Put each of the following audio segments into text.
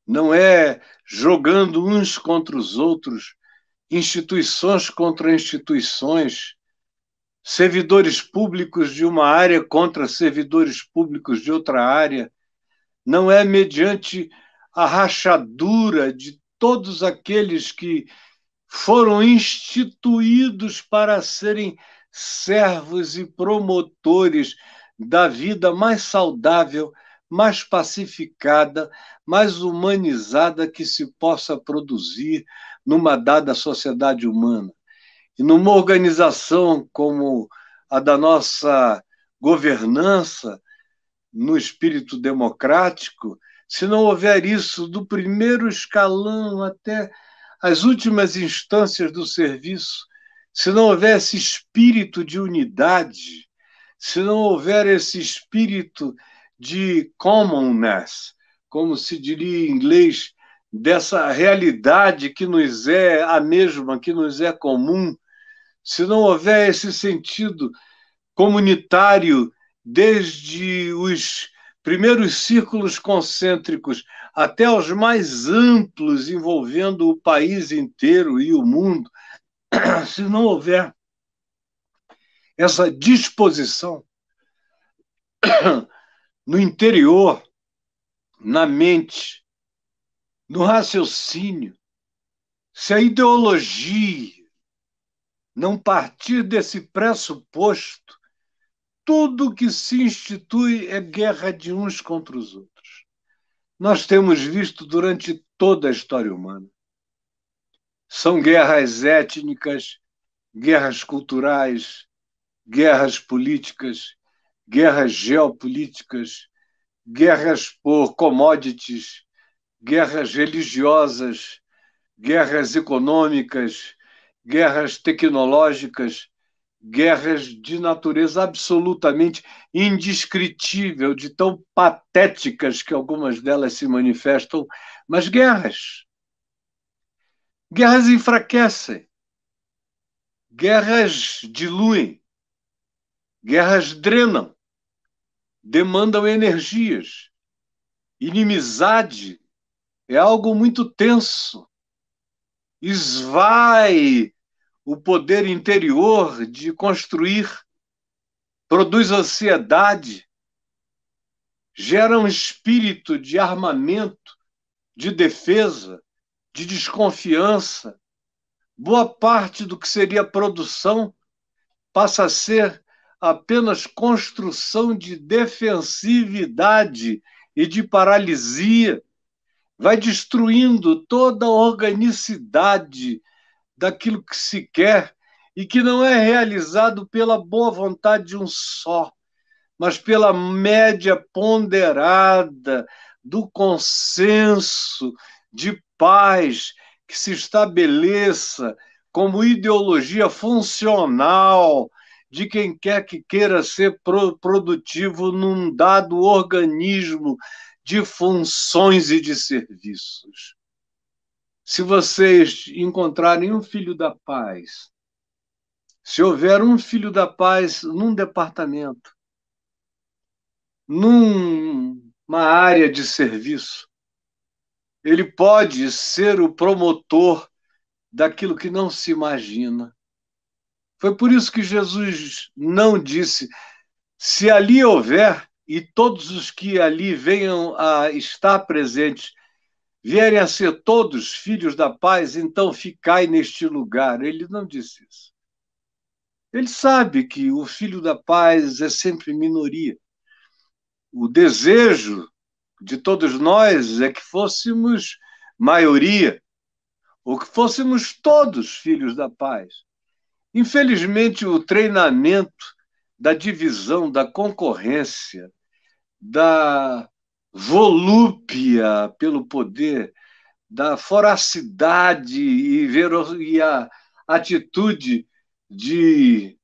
não é jogando uns contra os outros, instituições contra instituições, servidores públicos de uma área contra servidores públicos de outra área, não é mediante a rachadura de todos aqueles que foram instituídos para serem servos e promotores da vida mais saudável, mais pacificada, mais humanizada que se possa produzir numa dada sociedade humana. E numa organização como a da nossa governança, no espírito democrático, se não houver isso do primeiro escalão até as últimas instâncias do serviço, se não houver esse espírito de unidade, se não houver esse espírito de commonness, como se diria em inglês, dessa realidade que nos é a mesma, que nos é comum, se não houver esse sentido comunitário desde os primeiros círculos concêntricos até os mais amplos, envolvendo o país inteiro e o mundo, se não houver essa disposição no interior, na mente, no raciocínio, se a ideologia não partir desse pressuposto, tudo que se institui é guerra de uns contra os outros. Nós temos visto durante toda a história humana. São guerras étnicas, guerras culturais, guerras políticas, guerras geopolíticas, guerras por commodities, guerras religiosas, guerras econômicas, guerras tecnológicas, guerras de natureza absolutamente indescritível, de tão patéticas que algumas delas se manifestam, mas guerras. Guerras enfraquecem, guerras diluem, guerras drenam, demandam energias. Inimizade é algo muito tenso, esvai o poder interior de construir, produz ansiedade, gera um espírito de armamento, de defesa, de desconfiança. Boa parte do que seria produção passa a ser apenas construção de defensividade e de paralisia. Vai destruindo toda a organicidade daquilo que se quer e que não é realizado pela boa vontade de um só, mas pela média ponderada do consenso de paz que se estabeleça como ideologia funcional de quem quer que queira ser produtivo num dado organismo de funções e de serviços. Se vocês encontrarem um filho da paz, se houver um filho da paz num departamento, numa área de serviço, ele pode ser o promotor daquilo que não se imagina. Foi por isso que Jesus não disse: se ali houver, e todos os que ali venham a estar presentes vierem a ser todos filhos da paz, então ficai neste lugar. Ele não disse isso. Ele sabe que o filho da paz é sempre minoria. O desejo de todos nós é que fôssemos maioria, ou que fôssemos todos filhos da paz. Infelizmente, o treinamento da divisão, da concorrência, da volúpia pelo poder, da foracidade e a atitude de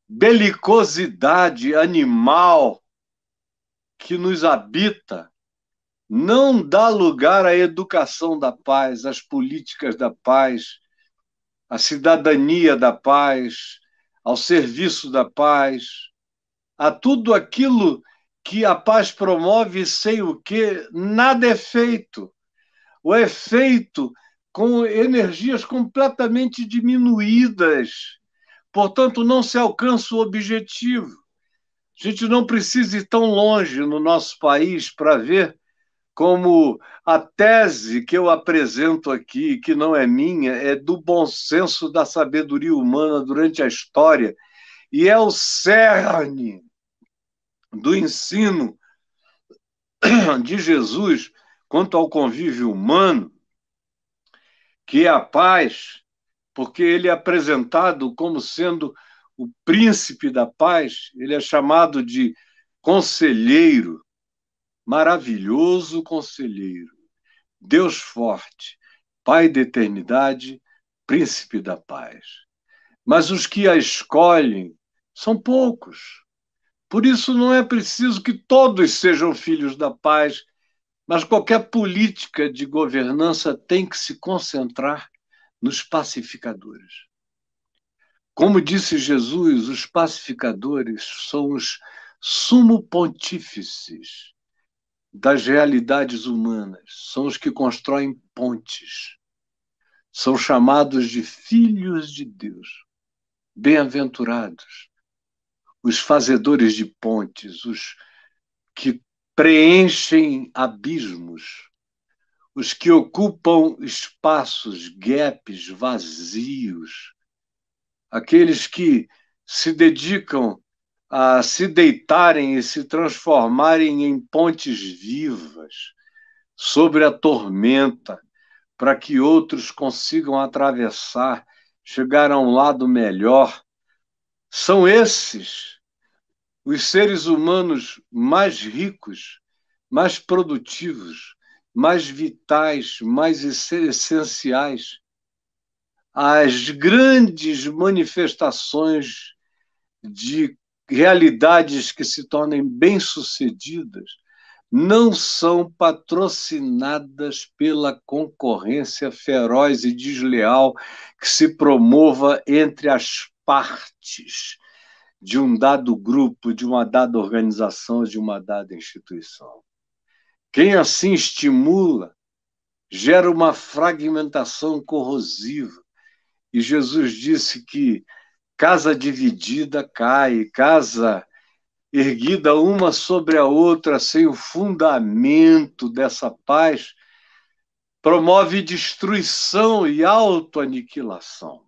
belicosidade animal que nos habita, não dá lugar à educação da paz, às políticas da paz, à cidadania da paz, ao serviço da paz, a tudo aquilo que a paz promove, sem o que nada é feito. ou é feito com energias completamente diminuídas. Portanto, não se alcança o objetivo. A gente não precisa ir tão longe no nosso país para ver como a tese que eu apresento aqui, que não é minha, é do bom senso da sabedoria humana durante a história, e é o cerne do ensino de Jesus quanto ao convívio humano, que é a paz, porque ele é apresentado como sendo o príncipe da paz, ele é chamado de conselheiro, maravilhoso conselheiro, Deus forte, Pai da eternidade, príncipe da paz. Mas os que a escolhem são poucos. Por isso não é preciso que todos sejam filhos da paz, mas qualquer política de governança tem que se concentrar nos pacificadores. Como disse Jesus, os pacificadores são os sumo pontífices das realidades humanas, são os que constroem pontes, são chamados de filhos de Deus, bem-aventurados, os fazedores de pontes, os que preenchem abismos, os que ocupam espaços, gaps, vazios, aqueles que se dedicam a se deitarem e se transformarem em pontes vivas sobre a tormenta, para que outros consigam atravessar, chegar a um lado melhor. São esses os seres humanos mais ricos, mais produtivos, mais vitais, mais essenciais. As grandes manifestações de realidades que se tornem bem-sucedidas não são patrocinadas pela concorrência feroz e desleal que se promova entre as partes de um dado grupo, de uma dada organização, de uma dada instituição. Quem assim estimula gera uma fragmentação corrosiva. E Jesus disse que casa dividida cai, casa erguida uma sobre a outra, sem o fundamento dessa paz, promove destruição e autoaniquilação.